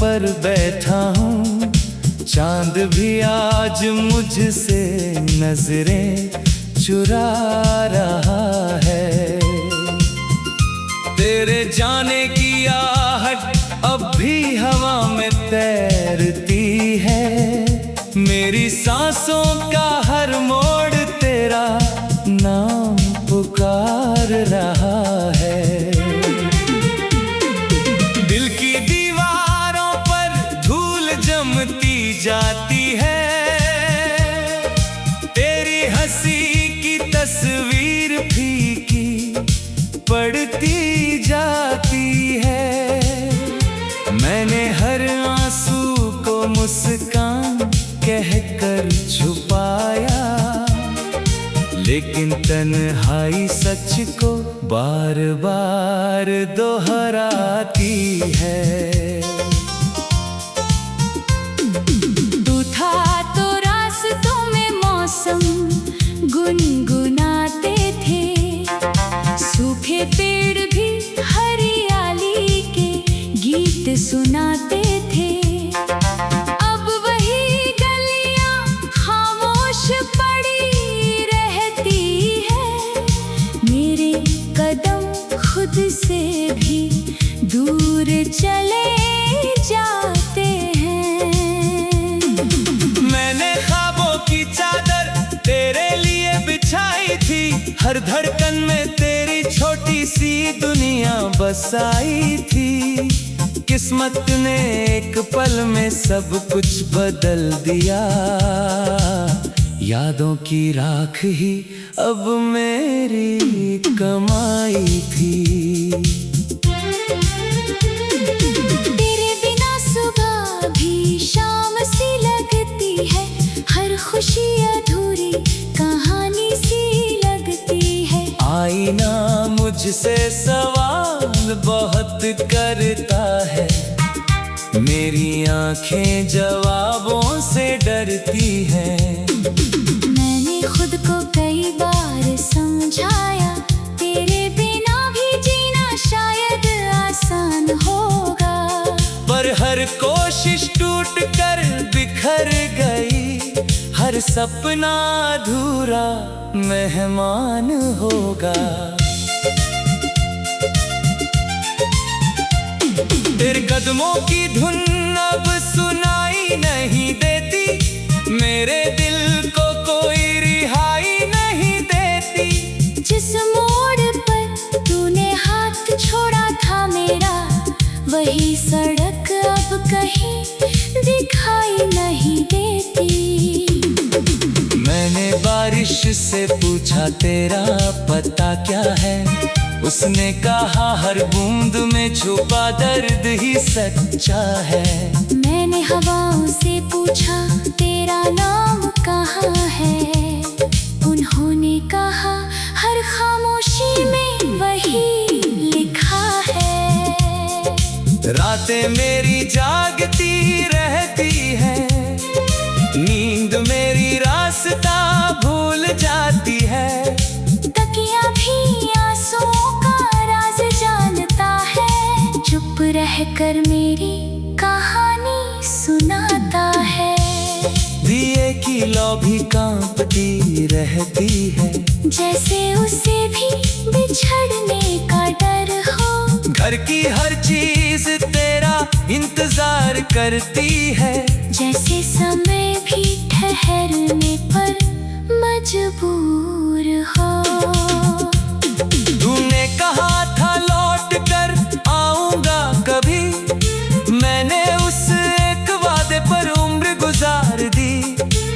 पर बैठा हूँ, चांद भी आज मुझसे नजरें चुरा रहा है। तेरे जाने की आहट अब भी हवा में तैरती है, मेरी सांसों का हर मोड़ तेरा नाम पुकार रहा है। दिल की दीवारों पर धूल जमती जाती है, तेरी हंसी की तस्वीर फीकी पड़ती जाती है। मैंने हर आंसू को मुस्कान कहकर छुपाया, लेकिन तन्हाई सच को बार बार दोहराती है। तू था तो रास्तों में मौसम गुनगुनाते थे, सूखे पेड़ भी हरियाली के गीत सुनाते थे। अब वही गलियां खामोश पड़ी रहती है, मेरे कदम खुद से भी दूर चले जाते हैं। मैंने ख्वाबों की चादर तेरे लिए बिछाई थी, हर धड़कन में तेरी छोटी सी दुनिया बसाई थी। किस्मत ने एक पल में सब कुछ बदल दिया, यादों की राख ही अब मेरी कमाई थी। तेरे बिना सुबह भी शाम सी लगती है, हर खुशी अधूरी कहानी सी लगती है। आईना मुझसे सवाल बहुत करता है, मेरी आंखें जवाबों से डरती हैं। मैंने खुद को कई बार समझाया, तेरे बिना भी जीना शायद आसान होगा, पर हर कोशिश टूट कर बिखर गई, हर सपना अधूरा मेहमान होगा। तेरे कदमों की धुन अब सुनाई नहीं देती, मेरे दिल को कोई रिहाई नहीं देती। जिस मोड़ पर तूने हाथ छोड़ा था मेरा, वही सड़क अब कहीं दिखाई नहीं देती। मैंने बारिश से पूछा तेरा पता क्या है, उसने कहा हर बूंद में छुपा दर्द ही सच्चा है। मैंने हवाओं से पूछा तेरा नाम कहाँ है, उन्होंने कहा हर खामोशी में वही लिखा है। रातें मेरी जागती रहती है, नींद मेरी रास्ता भूल जाती है। तकिया भी आंसुओं का राज जानता है, चुप रहकर मेरी कहानी सुनाता है। दिए की लौ भी कांपती रहती है, जैसे उसे भी बिछड़ने का डर हो। घर की हर चीज तेरा इंतजार करती है, जैसे समय भी ठहरने पर मजबूर हो। तूने कहा था लौट कर आऊंगा कभी, मैंने उस एक वादे पर उम्र गुजार दी।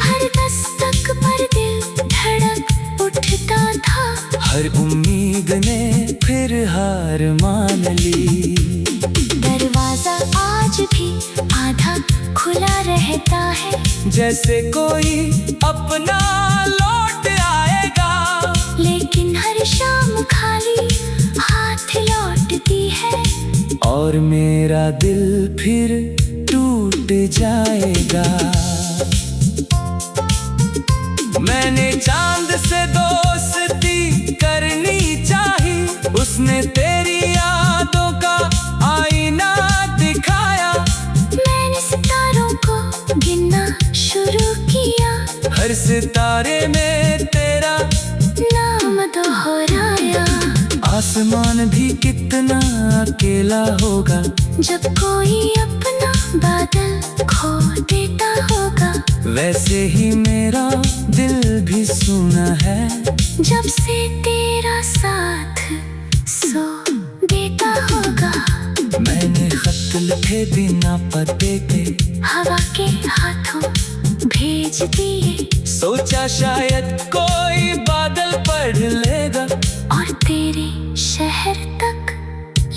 हर दस्तक पर दिल धड़क उठता था, हर उम्मीद ने फिर हार मान ली। दरवाजा आज भी आधा खुला रहता है, जैसे कोई अपना लौट आएगा, लेकिन हर शाम खाली हाथ लौटती है। और मेरा दिल फिर टूट जाएगा। मैंने चांद से दोस्ती करनी चाही, उसने तेरी यादों का आईना दिखाया। सितारे में तेरा नाम दोहराया। आसमान भी कितना अकेला होगा जब कोई अपना बादल खो देता होगा। वैसे ही मेरा दिल भी सुना है जब से तेरा साथ सो देता होगा। मैंने खत लिखे बिना पते पे हवा के हाथों भेज दिए। सोचा शायद कोई बादल पढ़ लेगा और तेरे शहर तक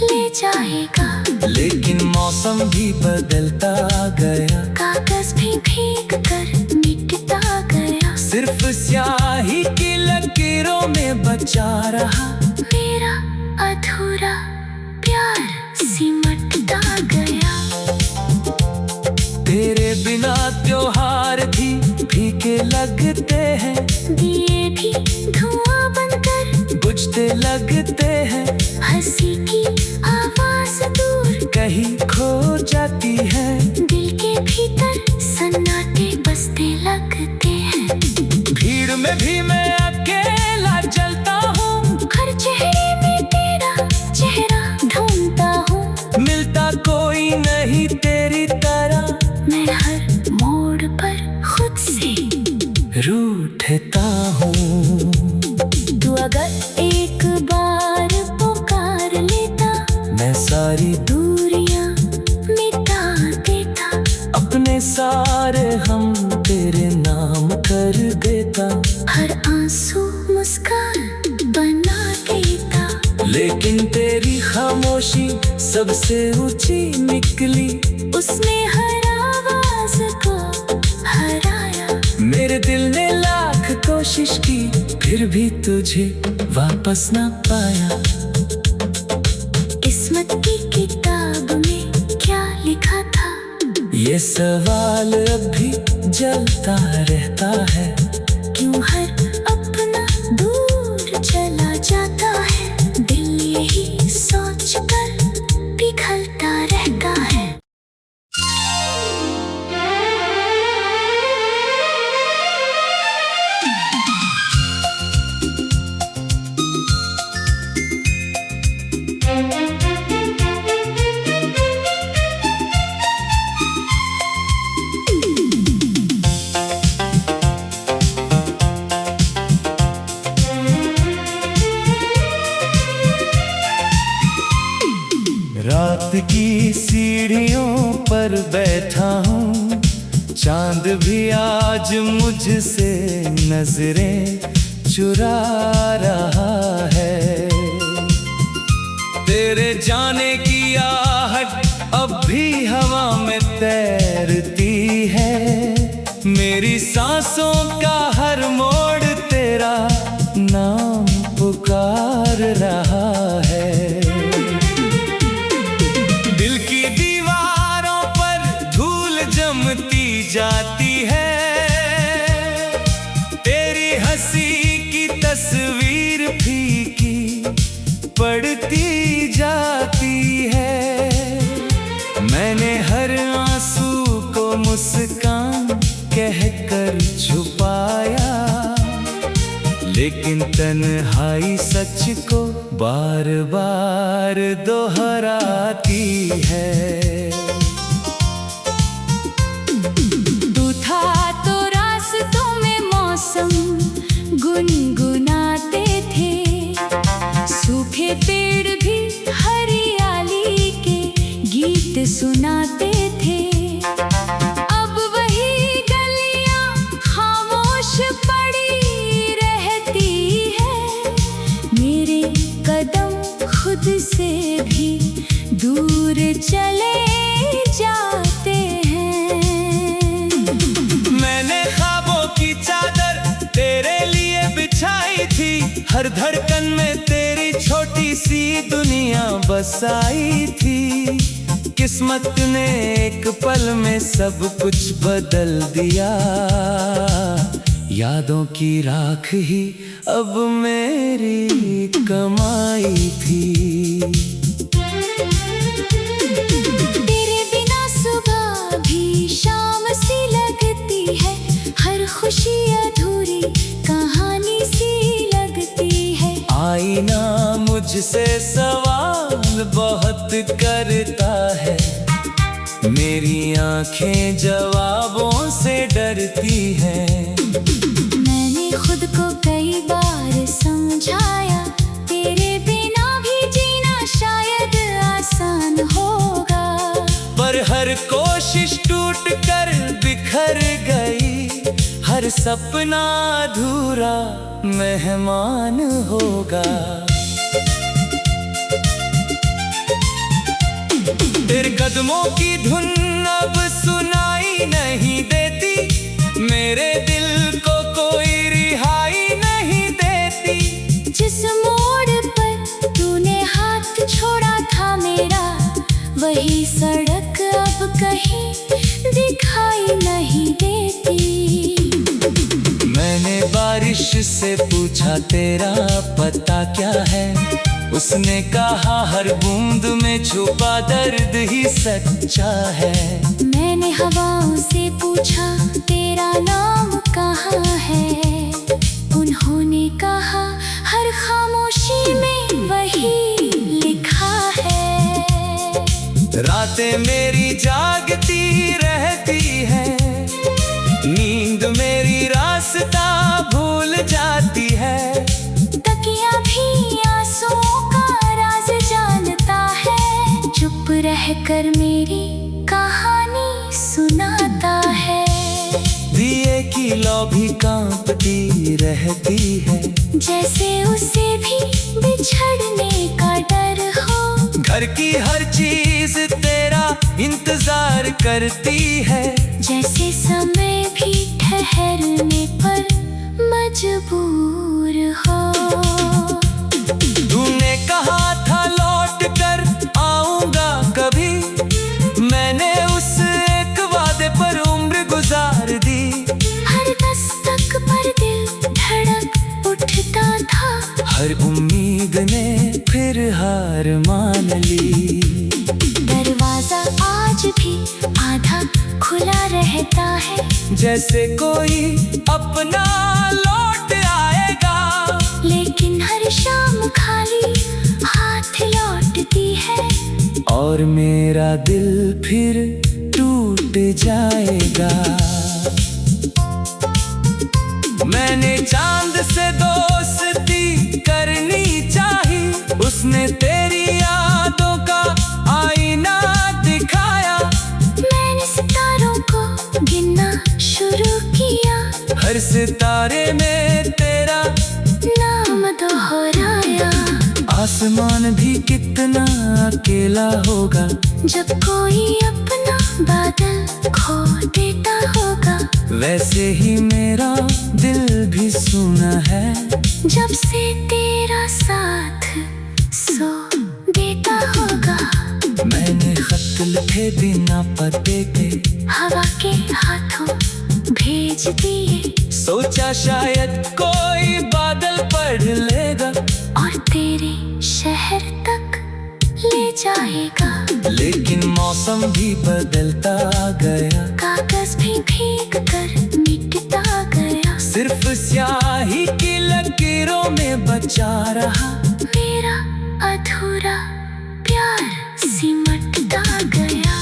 ले जाएगा। लेकिन मौसम भी बदलता गया, कागज भी भीग कर मिटता गया। सिर्फ स्याही की लकीरों में बचा रहा मेरा अधूरा प्यार सिमटता गया। तेरे बिना त्योहार भी फीके लगते हैं, दिए भी धुआं बनकर बुझते लगते हैं। हंसी की आवाज दूर कहीं खो जाती है, दिल के भीतर सन्नाटे बसते लगते हैं। भीड़ में भी मैं अकेला चलता हूँ, हर चेहरे में तेरा चेहरा ढूंढता हूँ। मिलता कोई नहीं तेरी तरह, मैं हर मोड़ पर खुद से रूठता हूँ। तू अगर एक बार पुकार लेता, मैं सारी दूरियां मिटा देता। अपने सारे हम तेरे नाम कर देता, हर आंसू मुस्कान बना देता। लेकिन तेरी खामोशी सबसे ऊंची निकली। उसने हर आवाज को हराया। मेरे दिल ने लाख कोशिश की, फिर भी तुझे वापस ना पाया। किस्मत की किताब में क्या लिखा था, ये सवाल अब भी जलता रहता है। क्यों हर अपना दूर चला जाता है। दिल यही सोच कर पिघलता रहता है। रात की सीढ़ियों पर बैठा हूँ, चांद भी आज मुझसे नजरें चुरा रहा है। तेरे जाने की आहट अब भी हवा में तैरती है। मेरी सांसों का हर मोड़ तेरा नाम पुकार रहा है। दिल की दीवारों पर धूल जमती जाती है, तेरी हंसी की तस्वीर फीकी पड़ती जाती है। मैंने हर आंसू को मुस्कान कहकर छुपाया, लेकिन तन्हाई सच को बार बार दोहराती है। तू था तो रास्तों में मौसम गुनगुनाते थे। सूखे पेड़ भी हरियाली के गीत सुनाते थे। अब वही गलियां खामोश पड़ी रहती है। मेरे कदम खुद से भी दूर चले जाते हैं। मैंने ख्वाबों की चादर तेरे लिए बिछाई थी, हर धड़कन में तेरी छोटी सी दुनिया बसाई थी। किस्मत ने एक पल में सब कुछ बदल दिया, यादों की राख ही अब मेरी कमाई थी। तेरे बिना सुबह भी शाम सी लगती है, हर खुशी अधूरी मेरी आंखें जवाबों से डरती हैं। मैंने खुद को कई बार समझाया, तेरे बिना भी जीना शायद आसान होगा। पर हर कोशिश टूट कर बिखर गई, हर सपना अधूरा मेहमान होगा। तेरे कदमों की धुन अब सुनाई नहीं देती, मेरे दिल को कोई रिहाई नहीं देती। जिस मोड़ पर तूने हाथ छोड़ा था मेरा, वही सड़क अब कहीं दिखाई नहीं देती। मैंने बारिश से पूछा तेरा पता क्या है, उसने कहा हर बूंद में छुपा दर्द ही सच्चा है। मैंने हवाओं से पूछा तेरा नाम कहाँ है, उन्होंने कहा हर खामोशी में वही लिखा है। रातें मेरी जागती रहती है, नींद मेरी रास्ता भूल जाती है। तकिया भी आंसुओं का राज जानता है, चुप रहकर मेरी कहानी सुनाता है। दिए की लौ भी कांपती रहती है, जैसे उसे भी बिछड़ने का डर हो। घर की हर चीज तेरा इंतजार करती है, जैसे समय भी ठहरने पर मजबूर हो। तूने कहा था लौट कर आऊंगा कभी, मैंने उस एक वादे पर उम्र गुजार दी। हर दस्तक पर दिल धड़क उठता था, हर उम्मीद ने फिर हार मान ली। दरवाजा आज भी आधा खुला रहता है, जैसे कोई अपना लौट आएगा, लेकिन हर शाम खाली हाथ लौटती है। और मेरा दिल फिर टूट जाएगा। मैंने चांद से दोस्ती करनी चाही, उसने तेरी यादों का आईना दिखाया। मैंने सितारों को गिनना शुरू किया, हर सितारे में तेरा नाम दोहराया। आसमान भी कितना अकेला होगा, जब कोई अपना बादल खो देता होगा। वैसे ही मेरा दिल भी सुना है, जब से तेरा साथ सो देता होगा। मैंने खत लिखे बिना पते के हवा के हाथों भेज दिए, सोचा शायद कोई बादल पढ़ लेगा और तेरे शहर तक ले जाएगा। लेकिन मौसम भी बदलता गया, कागज भी भीग कर मिटता गया। सिर्फ स्याही की लकीरों में बचा रहा मेरा अधूरा प्यार सिमटता गया।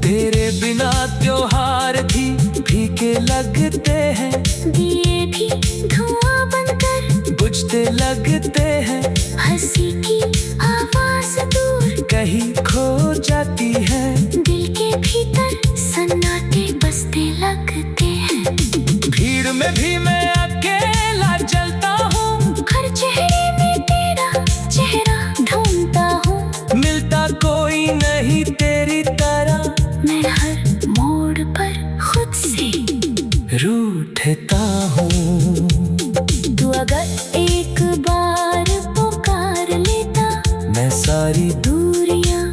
तेरे बिना त्योहार भी फीके लगते हैं, दिए भी धुआं बनकर बुझते लगते हैं। हंसी की आवाज दूर कहीं खो जाती है, दिल के भीतर सन्नाटे बसते लगते हैं। भीड़ में भी मैं अकेला चलता हूँ, हर चेहरे में तेरा चेहरा ढूंढता हूँ। मिलता कोई नहीं तेरी तरह, मैं हर मोड़ पर खुद से रूठता हूँ। तू अगर एक बार पुकार लेता, मैं सारी दूरियां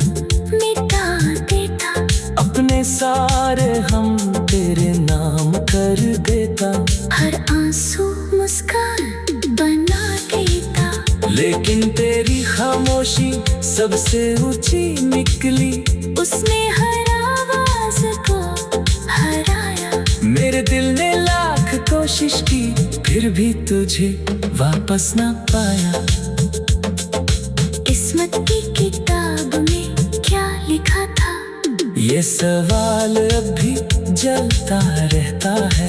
मिटा देता। अपने सारे हम तेरे नाम कर देता, हर आंसू मुस्कान बना देता। लेकिन तेरी खामोशी सबसे ऊंची निकली, उसने हर आवाज को हराया। मेरे दिल ने लाख कोशिश की, फिर भी तुझे वापस ना पाया। किस्मत की किताब में क्या लिखा था, ये सवाल अब भी जलता रहता है,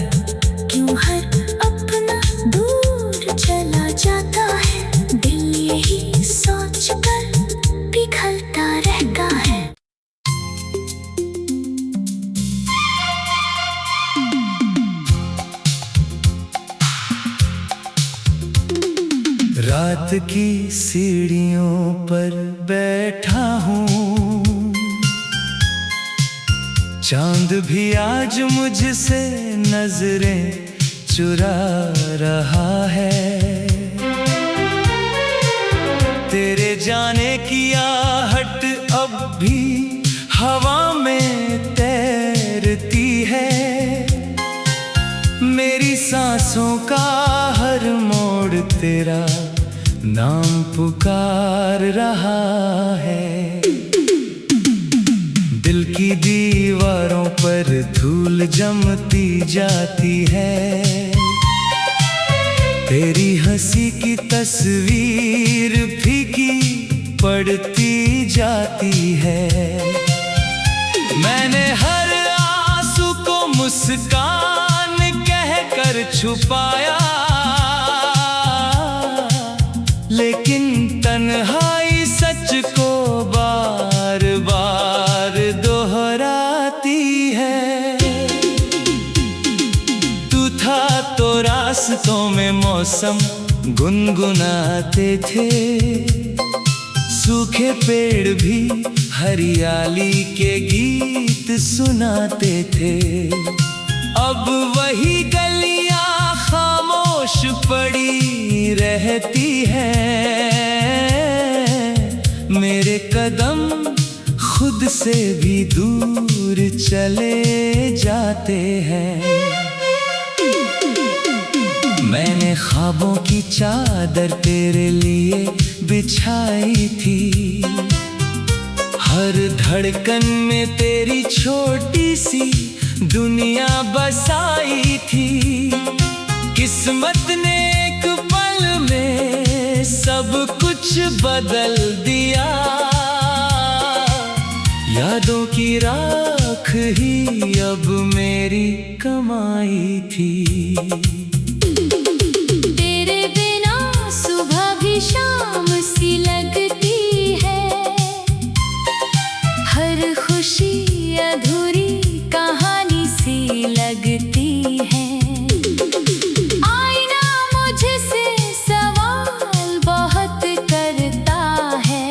क्यों हर अपना दूर चला जाता है। दिल यही सोच कर पिघलता रहता है। रात की सीढ़ियों पर बैठा हूँ, चांद भी आज मुझसे नजरें चुरा रहा है। तेरे जाने की आहट अब भी हवा में तैरती है। मेरी सांसों का हर मोड़ तेरा नाम पुकार रहा है। दिल की दीवारों पर धूल जमती जाती है। तेरी हंसी की तस्वीर फीकी पड़ती जाती है। मैंने हर आंसू को मुस्कान कहकर छुपाया, लेकिन तन्हाई सच को बार बार दोहराती है। तू था तो रास्तों में मौसम गुनगुनाते थे, सूखे पेड़ भी हरियाली के गीत सुनाते थे। अब वही गलियां खामोश पड़ी रहती हैं। मेरे कदम खुद से भी दूर चले जाते हैं। मैंने ख्वाबों की चादर तेरे लिए बिछाई थी। हर धड़कन में तेरी छोटी सी दुनिया बसाई थी। किस्मत ने एक पल में सब कुछ बदल दिया। यादों की राख ही अब मेरी कमाई थी। तेरे बिना सुबह भी शाम सी लगती है। हर खुशी अधूरी कहानी सी लगती है। आईना मुझसे सवाल बहुत करता है।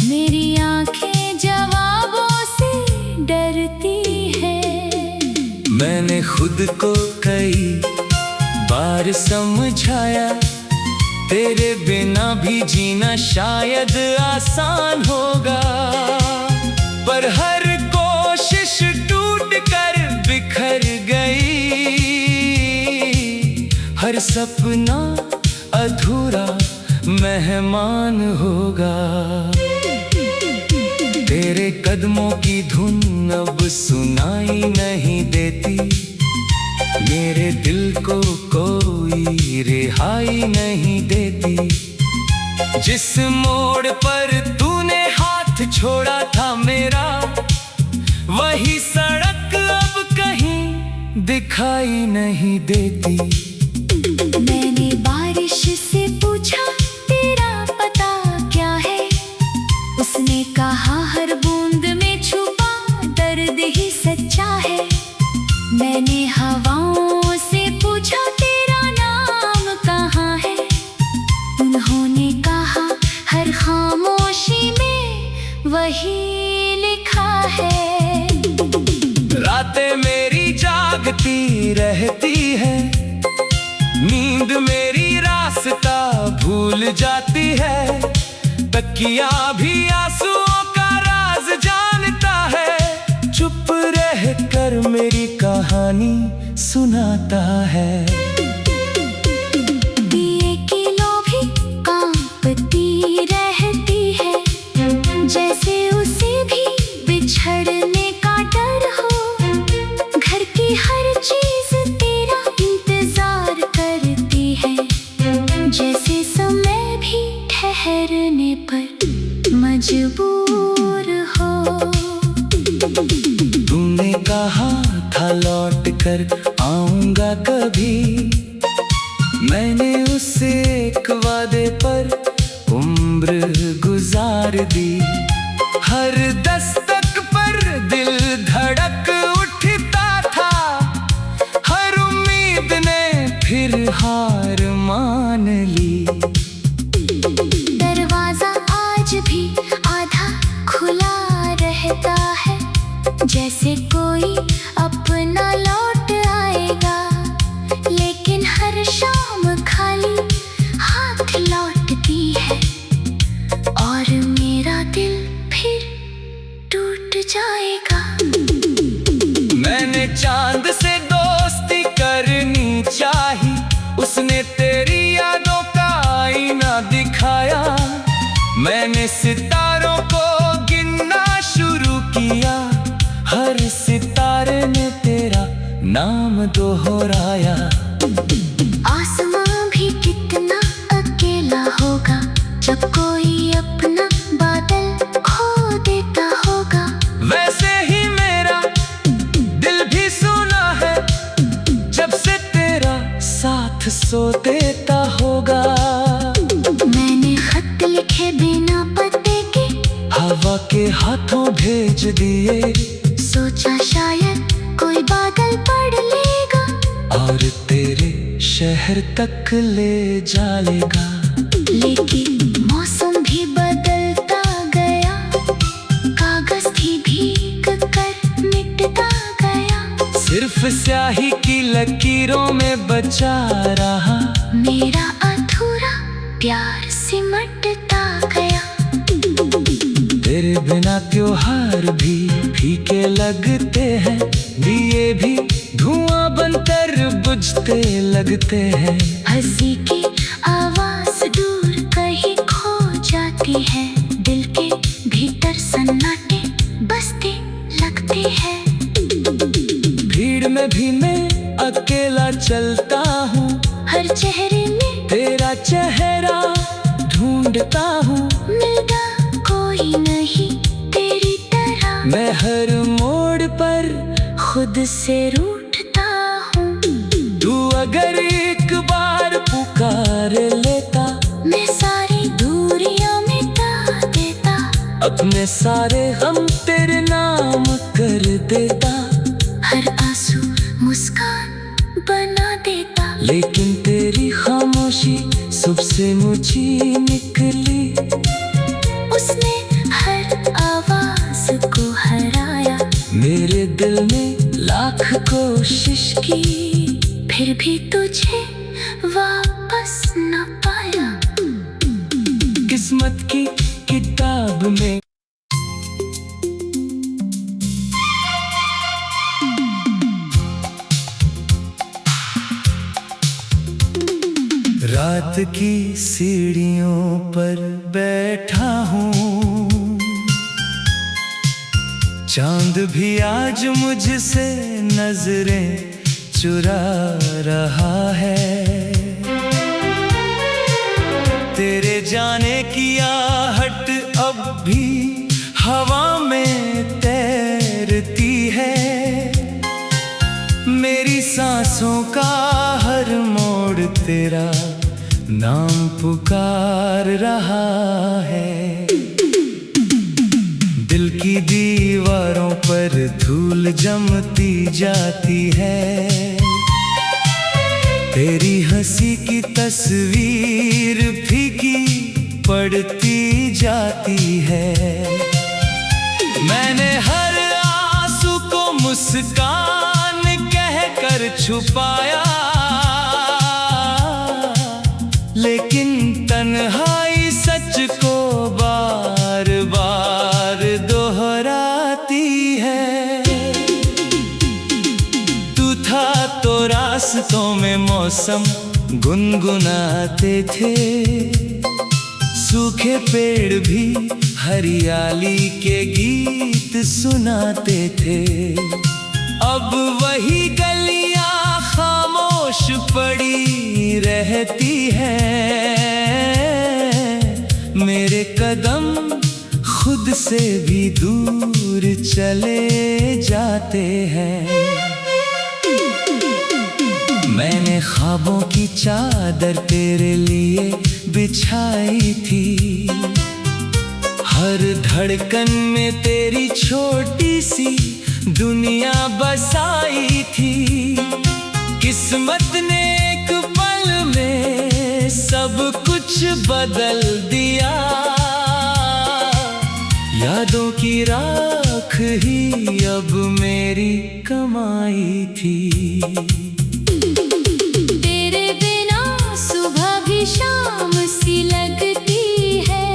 मेरी आंखें जवाबों से डरती है। मैंने खुद को कई बार समझाया, तेरे बिना भी जीना शायद आसान होगा। पर हर कोशिश टूट कर बिखर गई। हर सपना अधूरा मेहमान होगा। तेरे कदमों की धुन अब सुनाई नहीं देती। मेरे दिल को कोई रिहाई नहीं देती। जिस मोड़ पर तूने हाथ छोड़ा था मेरा, वही सड़क अब कहीं दिखाई नहीं देती। मैंने बारिश से पूछा तेरा पता क्या है। उसने कहा हर बूंद में छुपा दर्द ही सच्चा है। मैंने हवाओं से पूछा तेरा नाम कहाँ है। उन्होंने कहा हर खामोशी में वही लिखा है। रातें मेरी जागती रहती है। नींद मेरी रास्ता भूल जाती है। तकिया भी आंसुओं का राज जानता है। चुप रह कर मेरी कहानी सुनाता है। दिए की लो भी कांपती रहती है। जैसे उसे भी बिछड़ने का डर हो। घर की हर चीज तेरा इंतजार करती है। जैसे समय भी ठहरने पर मजबूर हो। कर आऊंगा कभी। मैंने उससे एक वादे पर उम्र गुजार दी। हर दस्तक पर दिल धड़क उठता था, हर उम्मीद ने फिर हार मान ली। दरवाजा आज भी आधा खुला रहता है, जैसे कोई अपना लौट आएगा, लेकिन हर शाम खाली हाथ लौटती है और मेरा दिल फिर टूट जाएगा। मैंने चांद से दोस्ती करनी चाही, उसने तेरी यादों का आईना दिखाया। मैंने सितारों को गिनना शुरू किया, हर सितारे ने तेरा नाम दोहराया। आसमां भी कितना अकेला होगा जब कोई अपना बादल खो देता होगा। वैसे ही मेरा दिल भी सुना है जब से तेरा साथ सो देता होगा। मैंने खत लिखे बिना पते के हवा के हाथों भेज दिए, सोचा शायद कोई बादल पढ़ लेगा और तेरे शहर तक ले जाएगा। लेकिन मौसम भी बदलता गया, कागज भी भीग कर मिटता गया। सिर्फ स्याही की लकीरों में बचा रहा मेरा अधूरा प्यार सिमटता गया। तेरे बिना त्योहार भी फीके लगते हैं, दिए भी धुआं बनकर बुझते लगते हैं। हंसी की आवाज दूर कहीं खो जाती है, दिल के भीतर सन्नाटे बसते लगते हैं। भीड़ में भी मैं अकेला चलता हूँ, हर चेहरे में तेरा चेहरा ढूंढता हूँ। मिलता कोई नहीं तेरी तरह, मैं हर मोड़ पर खुद से रूठता हूँ। तू अगर एक बार पुकार लेता, मैं सारी दूरियां मिटा देता, अपने सारे गम तेरे नाम कर देता। हर आंसू मुस्कान बना देता। लेकिन तेरी खामोशी सुबह से मुझी निकली, उसने हर आवाज को हराया। मेरे दिल ने लाख कोशिश की, फिर भी तुझे वापस न पाया। किस्मत की किताब में रात की सीढ़ियों पर बैठा हूँ, चांद भी आज मुझसे नजरें चुरा रहा है। तेरे जाने की आहट अब भी हवा में तैरती है। मेरी सांसों का हर मोड़ तेरा नाम पुकार रहा है। दिल की दीवारों पर धूल जमती जाती है, तेरी हंसी की तस्वीर फीकी पड़ती जाती है। मैंने हर आंसू को मुस्कान कहकर छुपाया, लेकिन तन्हाई सच को बार बार दोहराती है। तू था तो रास्तों में मौसम गुनगुनाते थे, सूखे पेड़ भी हरियाली के गीत सुनाते थे। अब वही गलियां खामोश पड़ी रहती हैं, मेरे कदम खुद से भी दूर चले जाते हैं। मैंने ख्वाबों की चादर तेरे लिए बिछाई थी, हर धड़कन में तेरी छोटी सी दुनिया बसाई थी। किस्मत ने एक पल में सब कुछ बदल दिया, यादों की राख ही अब मेरी कमाई थी। तेरे बिना सुबह भी शाम सी लगती है,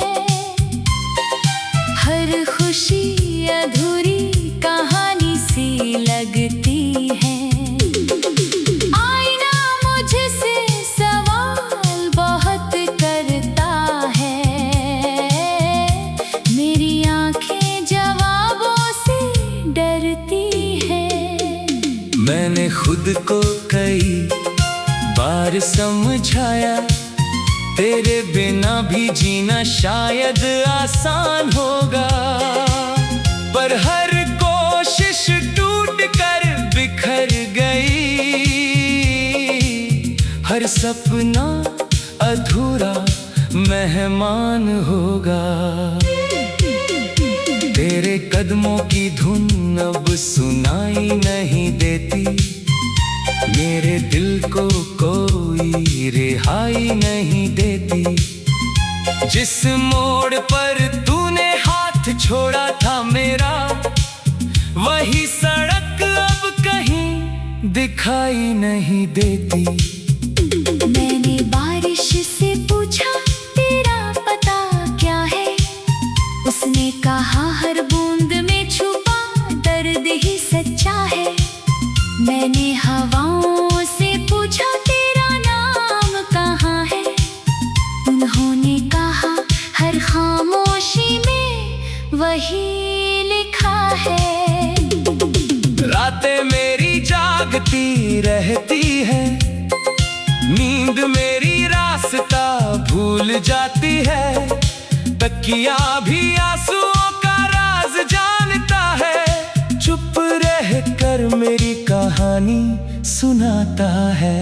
हर खुशी अधूरी कहानी सी लगती है। आईना मुझसे सवाल बहुत करता है, मेरी आंखें जवाबों से डरती है। मैंने खुद को कई बार समझाया, तेरे बिना भी जीना शायद आसान होगा, पर हर कोशिश टूट कर बिखर गई। हर सपना अधूरा मेहमान होगा, तेरे कदमों की धुन अब सुनाई नहीं देती, मेरे दिल को कोई रिहाई नहीं देती। जिस मोड़ पर तूने हाथ छोड़ा था मेरा, वही सड़क अब कहीं दिखाई नहीं देती। मैंने बारिश से पूछा तेरा पता क्या है, उसने कहा हर बूंद में छुपा दर्द ही सच्चा है। मैंने हवाओं से पूछा तेरा नाम कहाँ है, उन्होंने कहा हर खामोशी में वही लिखा है। रातें मेरी जागती रहती है, नींद मेरी रास्ता भूल जाती है, तकिया भी आंसुओं का राज जानता है, चुप रह कर मेरी कहानी सुनाता है।